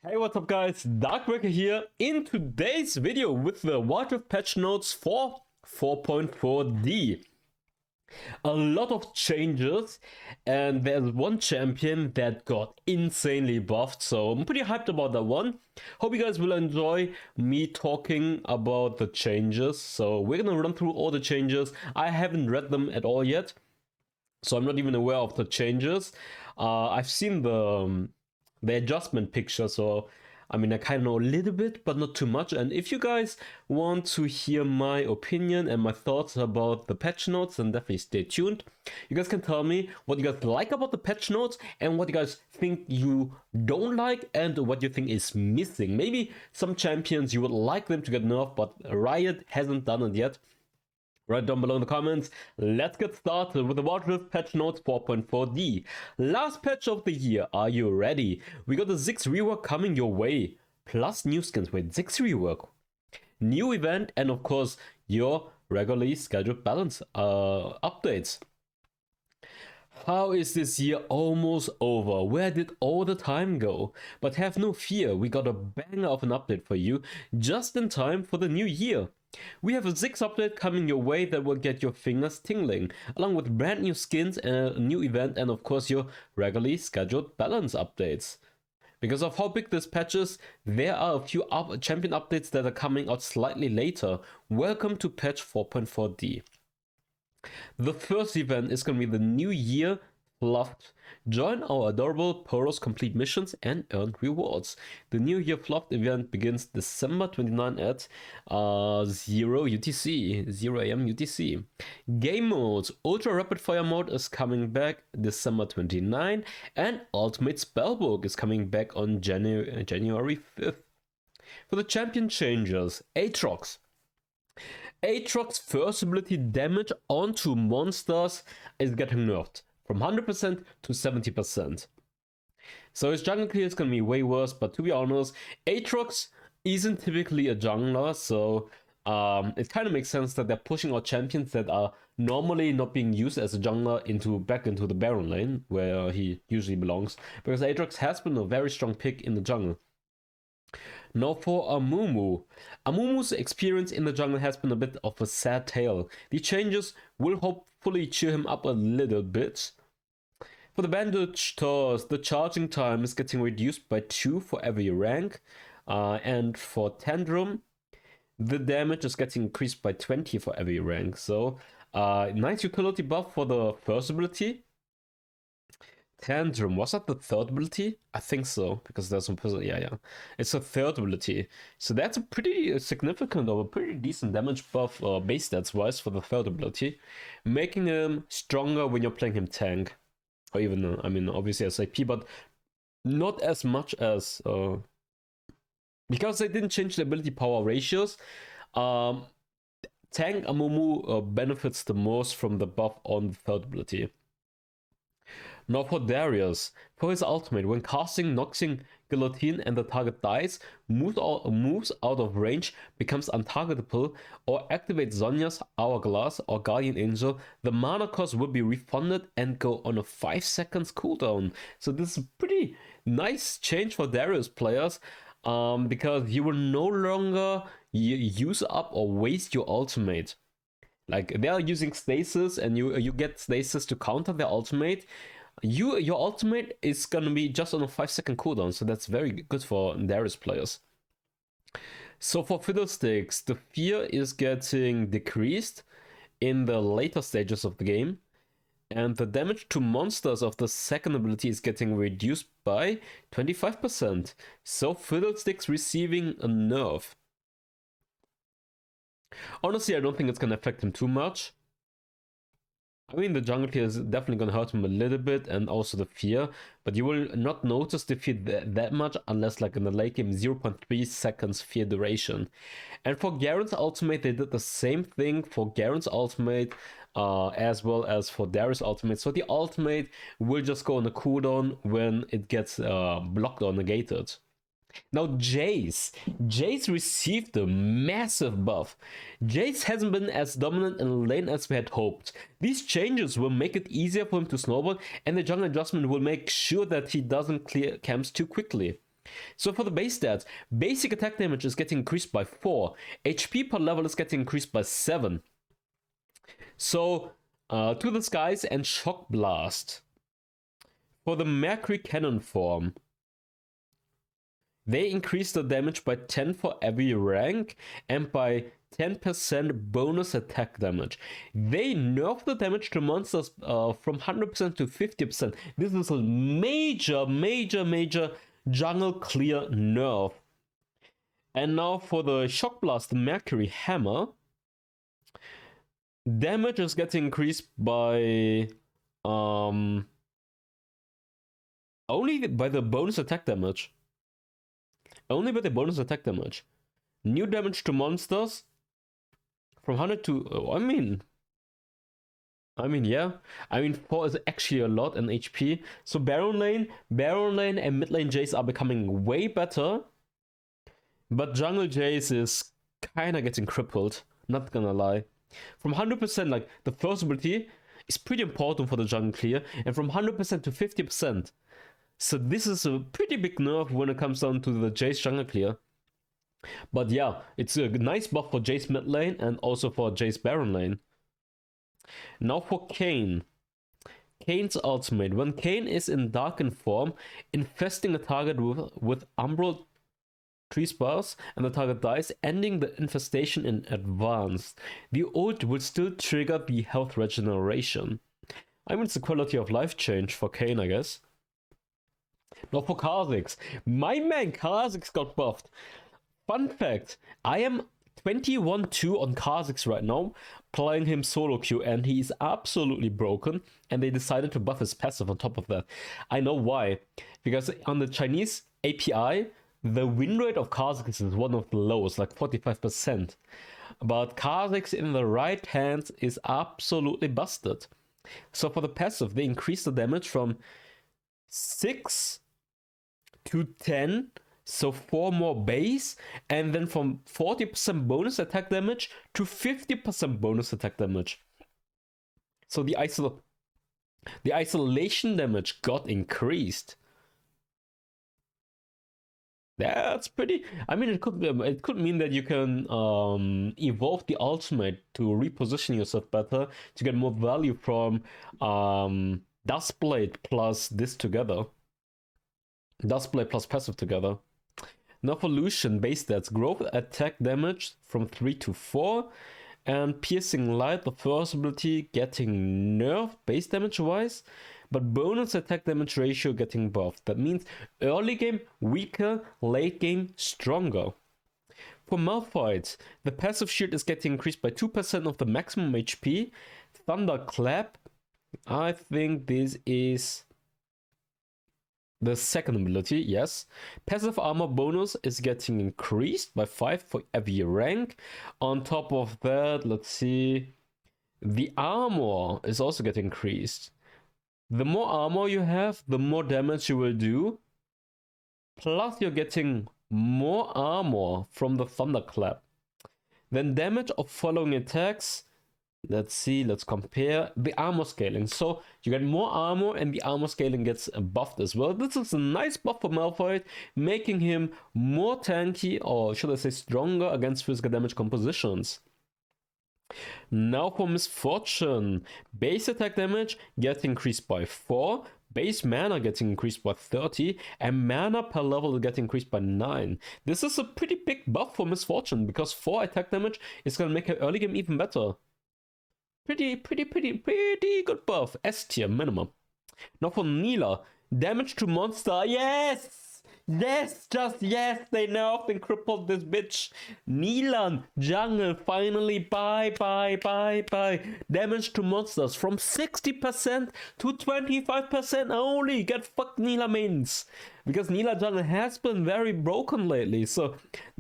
Hey, what's up guys, Darkbreaker here in today's video with the wildrift patch notes for 4.4D. A lot of changes and there's one champion that got insanely buffed, so I'm pretty hyped about that one. Hope you guys will enjoy me talking about the changes. So we're gonna run through all the changes. I haven't read them at all yet, so I'm not even aware of the changes. I've seen the adjustment picture, so I mean I kind of know a little bit but not too much. And if you guys want to hear my opinion and my thoughts about the patch notes, then definitely stay tuned. You guys can tell me what you guys like about the patch notes and what you guys think you don't like and what you think is missing. Maybe some champions you would like them to get nerfed but Riot hasn't done it yet. Right down below in the comments. Let's get started with the wildrift patch notes 4.4D. Last patch of the year. Are you ready? We got the Ziggs Rework coming your way. Plus new skins with Ziggs Rework. New event and of course your regularly scheduled balance updates. How is this year almost over? Where did all the time go? But have no fear, we got a banger of an update for you just in time for the new year. We have a Ziggs update coming your way that will get your fingers tingling, along with brand new skins and a new event and of course your regularly scheduled balance updates. Because of how big this patch is, there are a few champion updates that are coming out slightly later. Welcome to patch 4.4D. The first event is going to be the New Year Fluffed. Join our adorable Poros complete missions and earn rewards. The New Year Fluffed event begins December 29 at 0 UTC, 0 AM UTC. Game modes. Ultra Rapid Fire mode is coming back December 29 and Ultimate Spellbook is coming back on January 5th. For the champion changes, Atrox. Atrox first ability damage onto monsters is getting nerfed from 100% to 70%. So his jungle clear is going to be way worse, but to be honest, Atrox isn't typically a jungler, so it kind of makes sense that they're pushing out champions that are normally not being used as a jungler back into the Baron lane, where he usually belongs, because Atrox has been a very strong pick in the jungle. Now for Amumu. Amumu's experience in the jungle has been a bit of a sad tale. The changes will hopefully cheer him up a little bit. For the bandage toss, the charging time is getting reduced by 2 for every rank. And for Tantrum, the damage is getting increased by 20 for every rank. So, nice utility buff for the first ability. Tantrum, was that the third ability? I think so, because there's some person. Yeah. It's a third ability. So that's a pretty significant or a pretty decent damage buff base stats wise for the third ability, making him stronger when you're playing him tank. Or even, I mean, obviously SAP, but not as much as. Because they didn't change the ability power ratios, tank Amumu benefits the most from the buff on the third ability. Now for Darius, for his ultimate, when casting Noxing Guillotine and the target dies, moves out of range, becomes untargetable, or activates Zhonya's Hourglass or Guardian Angel, the mana cost will be refunded and go on a 5 seconds cooldown. So this is a pretty nice change for Darius players, because you will no longer use up or waste your ultimate. Like, they are using stasis and you get stasis to counter their ultimate. Your ultimate is gonna be just on a 5 second cooldown, so that's very good for Darius players. So for Fiddlesticks, the fear is getting decreased in the later stages of the game, and the damage to monsters of the second ability is getting reduced by 25%. So Fiddlesticks receiving a nerf. Honestly, I don't think it's gonna affect him too much. I mean, the jungle clear is definitely going to hurt him a little bit, and also the fear, but you will not notice the fear that much unless, like in the late game, 0.3 seconds fear duration. And for Garen's ultimate, they did the same thing for Garen's ultimate as well as for Darius' ultimate. So the ultimate will just go on a cooldown when it gets blocked or negated. Now Jace received a massive buff. Jace hasn't been as dominant in lane as we had hoped. These changes will make it easier for him to snowball, and the jungle adjustment will make sure that he doesn't clear camps too quickly. So for the base stats, basic attack damage is getting increased by 4. HP per level is getting increased by 7. So, to the skies and Shock Blast. For the Mercury Cannon form, they increase the damage by 10 for every rank and by 10% bonus attack damage. They nerf the damage to monsters from 100% to 50%. This is a major jungle clear nerf. And now for the Shock Blast, the Mercury Hammer, damage is getting increased by only by the bonus attack damage. Only by the bonus attack damage. New damage to monsters from 100 to I mean yeah. 4 is actually a lot in HP. So Baron Lane and mid lane Jace are becoming way better. But jungle Jace is kinda getting crippled, not gonna lie. From 100%, like the first ability is pretty important for the jungle clear, and from 100% to 50%. So this is a pretty big nerf when it comes down to the Jace jungle clear. But yeah, it's a nice buff for Jace mid lane and also for Jace Baron lane. Now for Kane. Kane's ultimate. When Kane is in darkened form, infesting a target with umbral tree spells and the target dies, ending the infestation in advance. The ult will still trigger the health regeneration. It's a quality of life change for Kane, I guess. Now for Kha'Zix. My man Kha'Zix got buffed. Fun fact, I am 21-2 on Kha'Zix right now, playing him solo queue, and he is absolutely broken, and they decided to buff his passive on top of that. I know why. Because on the Chinese API, the win rate of Kha'Zix is one of the lowest, like 45%. But Kha'Zix in the right hands is absolutely busted. So for the passive, they increased the damage from 6 to 10, so 4 more base, and then from 40% bonus attack damage to 50% bonus attack damage. So the isolation damage got increased. That's pretty. It could mean that you can evolve the ultimate to reposition yourself better to get more value from Dustblade plus this together. Dustblade plus passive together. Now for Lucian, base stats, growth attack damage from 3 to 4, and Piercing Light, the first ability, getting nerfed base damage wise, but bonus attack damage ratio getting buffed. That means early game weaker, late game stronger. For Malphite, the passive shield is getting increased by 2% of the maximum HP. Thunderclap, I think this is the second ability, yes. Passive armor bonus is getting increased by 5 for every rank. On top of that, let's see, the armor is also getting increased. The more armor you have, the more damage you will do. Plus you're getting more armor from the Thunderclap. Then damage of following attacks. Let's see, let's compare the armor scaling. So you get more armor and the armor scaling gets buffed as well. This is a nice buff for Malphite, making him more tanky, or should I say stronger, against physical damage compositions. Now for Misfortune. Base attack damage gets increased by 4, base mana gets increased by 30, and mana per level gets increased by 9. This is a pretty big buff for Misfortune, because 4 attack damage is going to make her early game even better. Pretty good buff. S tier minimum. Now for Neela, damage to monster. Yes, just yes. They nerfed and crippled this bitch. Neela jungle finally. Bye. Damage to monsters from 60% to 25% only. Get fucked, Neela mains. Because Neela jungle has been very broken lately. So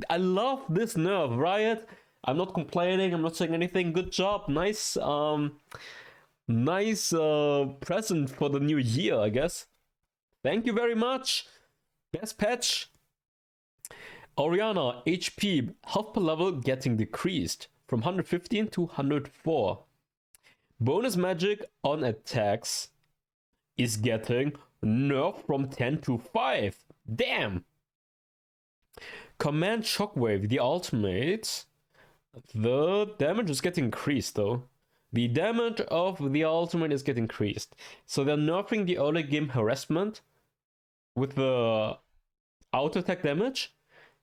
I love this nerf, Riot. I'm not complaining, I'm not saying anything. Good job, nice present for the new year, I guess. Thank you very much. Best patch. Oriana, HP, health per level getting decreased from 115 to 104. Bonus magic on attacks is getting nerfed from 10 to 5. Damn! Command Shockwave, the ultimate. The damage is getting increased though. The damage of the ultimate is getting increased. So they're nerfing the early game harassment with the auto attack damage.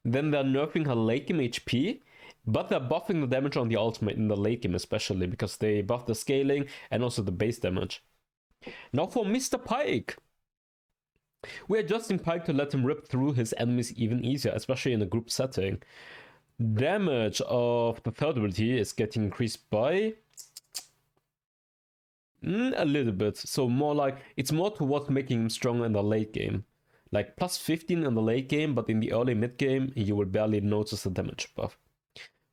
Then they're nerfing her late game HP. But they're buffing the damage on the ultimate in the late game especially, because they buff the scaling and also the base damage. Now for Mr. Pike. We're adjusting Pike to let him rip through his enemies even easier, especially in a group setting. Damage of the third ability is getting increased by a little bit. So more like, it's more towards making him stronger in the late game. Like plus 15 in the late game, but in the early mid game, you will barely notice the damage buff.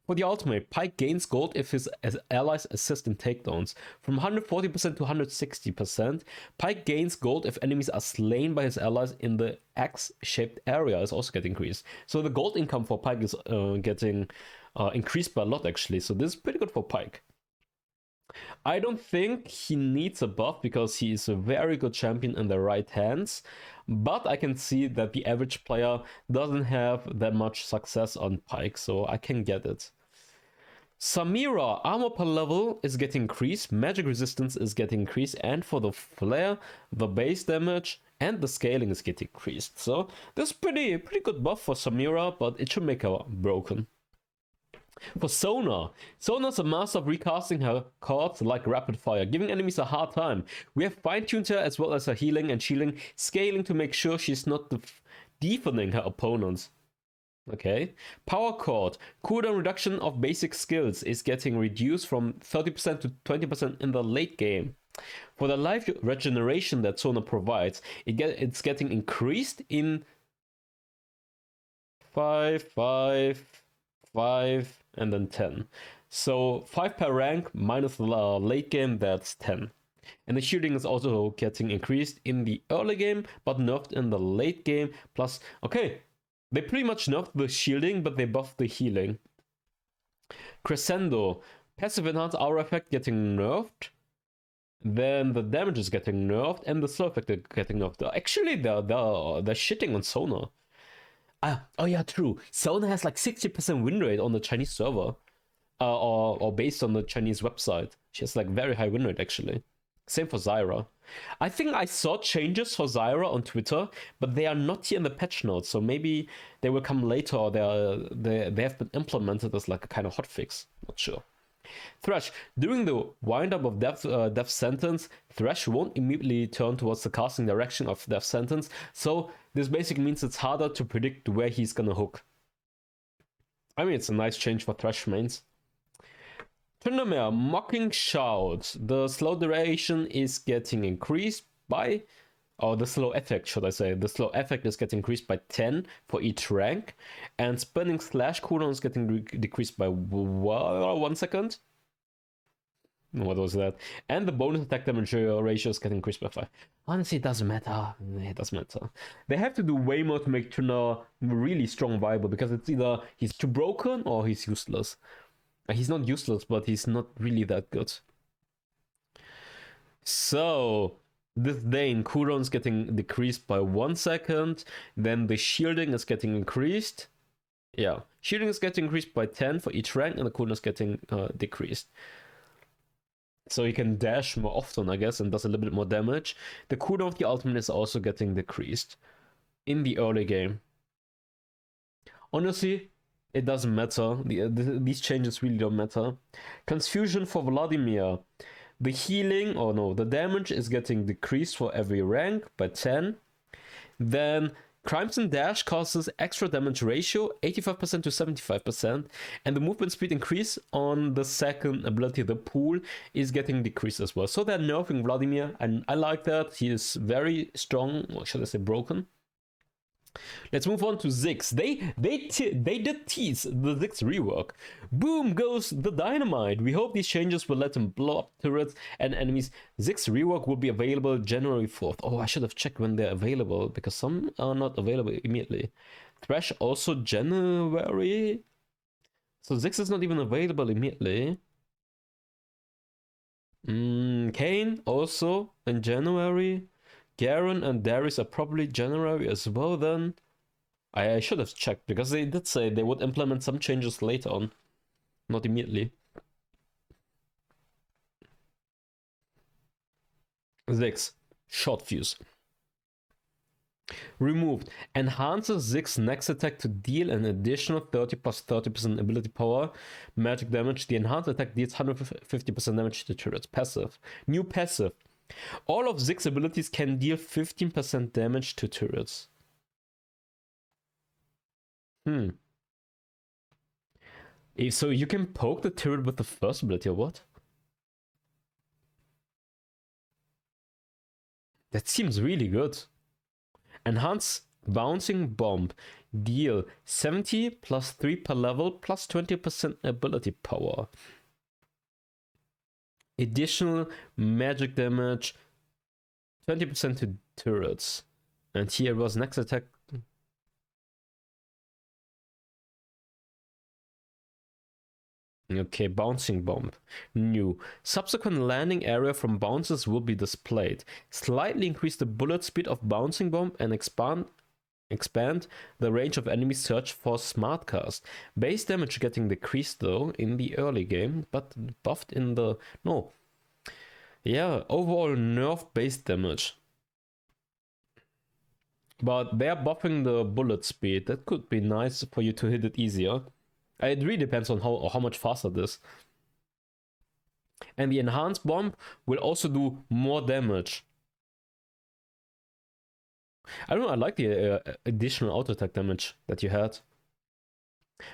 For the ultimate, Pike gains gold if his allies assist in takedowns. From 140% to 160%, Pike gains gold if enemies are slain by his allies in the X-shaped area is also getting increased. So the gold income for Pike is getting increased by a lot actually. So this is pretty good for Pike. I don't think he needs a buff because he is a very good champion in the right hands, but I can see that the average player doesn't have that much success on Pike, so I can get it. Samira, armor per level is getting increased, magic resistance is getting increased, and for the flare, the base damage and the scaling is getting increased. So this is pretty good buff for Samira, but it should make her broken. For Sona, Sona's a master of recasting her cards like rapid fire, giving enemies a hard time. We have fine-tuned her as well as her healing and shielding, scaling to make sure she's not deafening her opponents. Okay. Power chord, cooldown reduction of basic skills is getting reduced from 30% to 20% in the late game. For the life regeneration that Sona provides, it's getting increased in 5, 5, 5, and then 10. So 5 per rank minus the late game, that's 10. And the shielding is also getting increased in the early game, but nerfed in the late game. Plus, okay, they pretty much nerfed the shielding, but they buffed the healing. Crescendo, passive enhanced aura effect getting nerfed. Then the damage is getting nerfed, and the slow effect is getting nerfed. Actually, they're shitting on Sona. Oh yeah, true. Sona has like 60% win rate on the Chinese server, or based on the Chinese website. She has like very high win rate actually. Same for Zyra. I think I saw changes for Zyra on Twitter, but they are not here in the patch notes, so maybe they will come later, or they have been implemented as like a kind of hotfix. Not sure. Thrash, during the wind-up of death sentence, Thrash won't immediately turn towards the casting direction of death sentence, so this basically means it's harder to predict where he's gonna hook. I mean, it's a nice change for Thrash mains. Tryndamere, Mocking Shout. The slow duration is getting increased by, or the slow effect, should I say. The slow effect is getting increased by 10 for each rank, and Spinning Slash cooldown is getting decreased by 1 second. What was that? And the bonus attack damage ratio is getting increased by 5. Honestly, it doesn't matter. It doesn't matter. They have to do way more to make Tryndamere really strong viable, because it's either he's too broken or he's useless. He's not useless, but he's not really that good. So, this Dane, cooldown is getting decreased by 1 second. Then the shielding is getting increased. Yeah, shielding is getting increased by 10 for each rank, and the cooldown is getting decreased. So he can dash more often, I guess, and does a little bit more damage. The cooldown of the ultimate is also getting decreased in the early game. Honestly, it doesn't matter. These changes really don't matter. Transfusion for Vladimir. The healing, the damage is getting decreased for every rank by 10. Then Crimson Dash causes extra damage ratio, 85% to 75%. And the movement speed increase on the second ability, the pool, is getting decreased as well. So they're nerfing Vladimir, and I like that. He is very strong, or should I say broken. Let's move on to Ziggs. They did tease the Ziggs rework. Boom goes the dynamite. We hope these changes will let them blow up turrets and enemies. Ziggs rework will be available January 4th. Oh, I should have checked when they're available, because some are not available immediately. Thrash also January. So Ziggs is not even available immediately. Kane also in January. Garen and Darius are probably January as well then. I should have checked, because they did say they would implement some changes later on, not immediately. Ziggs, short fuse. Removed. Enhances Ziggs' next attack to deal an additional 30 plus 30% ability power magic damage. The enhanced attack deals 150% damage to turrets. Passive. New passive. All of Ziggs' abilities can deal 15% damage to turrets. So you can poke the turret with the first ability, or what? That seems really good. Enhance Bouncing Bomb. Deal 70 plus 3 per level plus 20% ability power. Additional magic damage 20% to turrets. And here was next attack. Okay, Bouncing Bomb. New. Subsequent landing area from bounces will be displayed. Slightly increase the bullet speed of Bouncing Bomb and expand the range of enemy search for Smartcast. Base damage getting decreased though in the early game, but buffed in the... No. Yeah, overall nerf base damage. But they're buffing the bullet speed. That could be nice for you to hit it easier. It really depends on how much faster it is. And the enhanced bomb will also do more damage. I don't know, I like the additional auto attack damage that you had.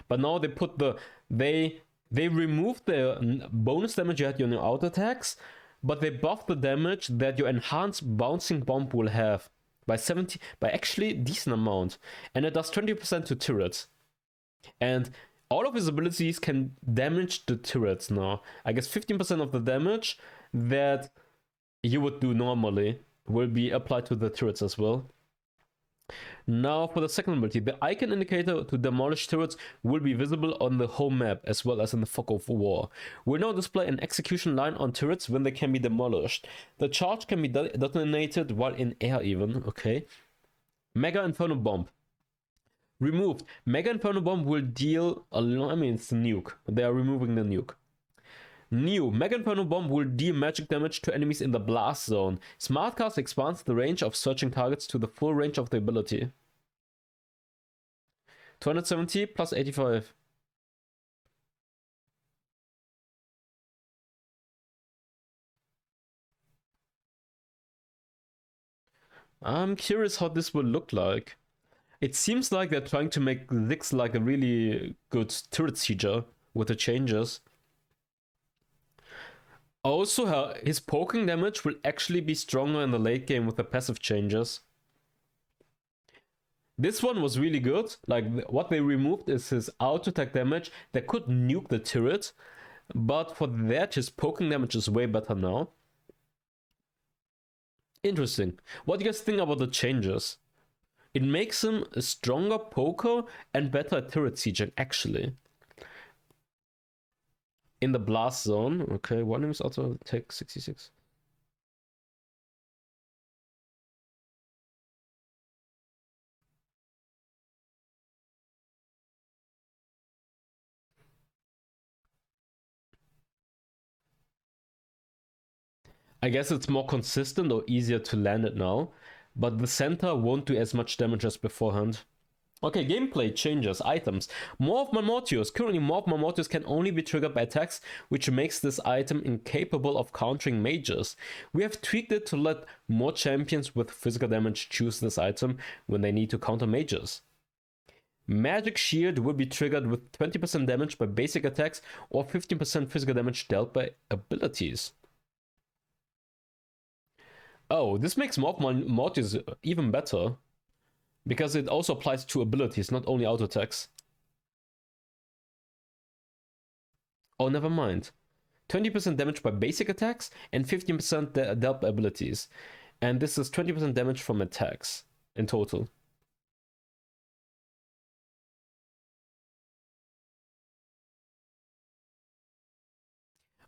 But now they put the... They removed the bonus damage you had on your auto attacks, but they buffed the damage that your enhanced bouncing bomb will have by actually a decent amount. And it does 20% to turrets. And all of his abilities can damage the turrets now. I guess 15% of the damage that you would do normally will be applied to the turrets as well. Now for the second ability, the icon indicator to demolish turrets will be visible on the home map as well as in the fog of war. Will now display an execution line on turrets when they can be demolished. The charge can be detonated while in air even, okay. Mega Inferno Bomb. Removed. Mega Inferno Bomb will deal a lot. I mean, it's a nuke. They are removing the nuke. New. Mega Inferno Bomb will deal magic damage to enemies in the blast zone. Smartcast expands the range of searching targets to the full range of the ability. 270 plus 85. I'm curious how this will look like. It seems like they're trying to make Ziggs like a really good turret sieger with the changes. Also, his poking damage will actually be stronger in the late game with the passive changes. This one was really good. Like, what they removed is his auto attack damage that could nuke the turret. But for that, his poking damage is way better now. Interesting. What do you guys think about the changes? It makes him a stronger poker and better at turret sieging, actually. In the blast zone. Okay, one is auto attack 66. I guess it's more consistent or easier to land it now, but the center won't do as much damage as beforehand. Okay, gameplay changes, items. Morph Marmortius. Currently, Morph Marmortius can only be triggered by attacks, which makes this item incapable of countering mages. We have tweaked it to let more champions with physical damage choose this item when they need to counter mages. Magic Shield will be triggered with 20% damage by basic attacks or 15% physical damage dealt by abilities. Oh, this makes Morph Marmortius even better. Because it also applies to abilities, not only auto attacks. Oh, never mind. 20% damage by basic attacks and 15% dealt by abilities. And this is 20% damage from attacks in total.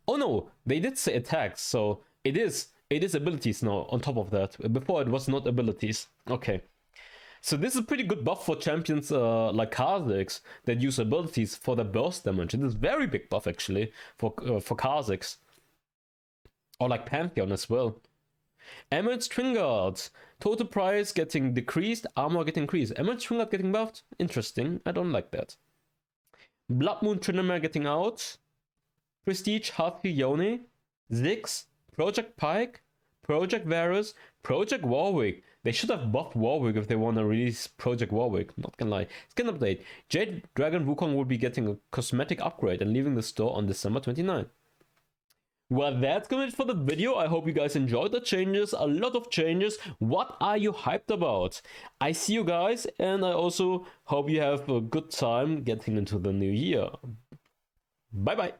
Oh no, they did say attacks, so it is abilities now on top of that. Before it was not abilities. Okay. So this is a pretty good buff for champions like Kha'Zix that use abilities for the burst damage. It is very big buff actually for Kha'Zix. Or like Pantheon as well. Emerald String Guards. Total price getting decreased, armor getting increased. Emerald String Guard getting buffed? Interesting. I don't like that. Blood Moon Trinoma getting out. Prestige Hathi Yone. Ziggs. Project Pike. Project Varus. Project Warwick. They should have buffed Warwick if they want to release Project Warwick. Not gonna lie. Skin update. Jade Dragon Wukong will be getting a cosmetic upgrade and leaving the store on December 29th. Well, that's gonna be it for the video. I hope you guys enjoyed the changes. A lot of changes. What are you hyped about? I see you guys, and I also hope you have a good time getting into the new year. Bye bye.